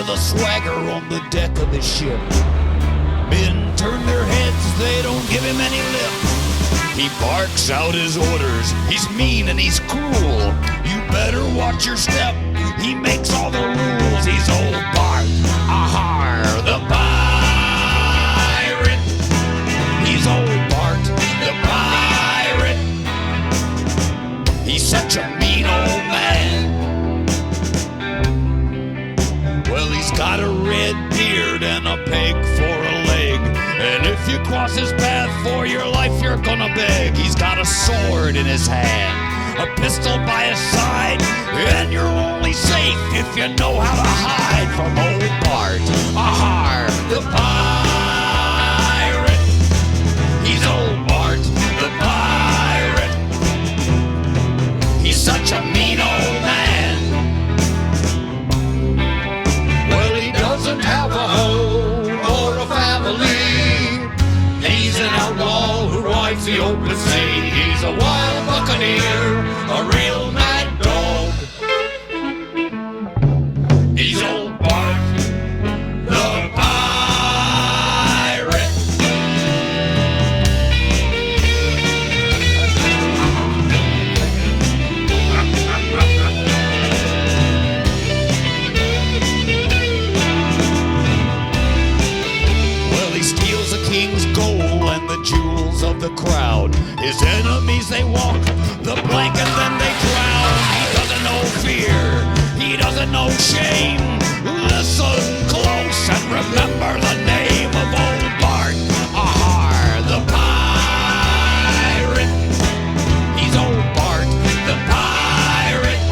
with a swagger on the deck of the ship. Men turn their heads, they don't give him any lip. He barks out his orders, he's mean and he's cruel. You better watch your step, he makes all the rules. He's old Bart, ahar, the pirate. He's old Bart, the pirate. He's such a mean old man. Well, he's got a red beard and a peg for a leg. And if you cross his path for your life, you're gonna beg. He's got a sword in his hand, a pistol by his side, and you're only safe if you know how to hide from old Bart, ahar, the pirate. He's old Bart, the pirate. He's such a mean old man. Well, he doesn't have a home or a family. He's an outlaw who rides the open sea. He's a wild buccaneer, a real mad dog. He's old Bart, the pirate. Well, he steals a king's gold and the jewels of the crowd. His enemies, they walk the plank and then they drown. He doesn't know fear, he doesn't know shame. Listen close and remember the name of old Bart, ahar, the pirate. He's old Bart, the pirate.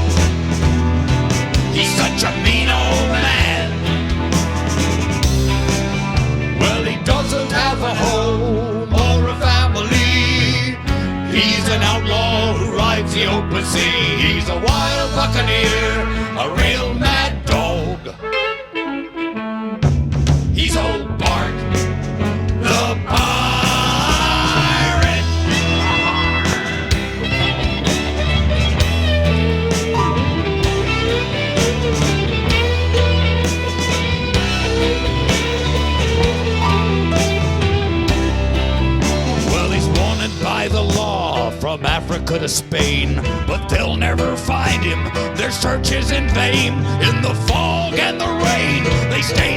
He's such a mean old man. Well, he doesn't have a home or a family. He's an outlaw who rides the open sea. He's a wild buccaneer, a real mad dog. He's old Bart, the pirate. Well, he's wanted by the law from Africa to Spain, but they'll never find him. Their search is in vain. In the fog and the rain, they stay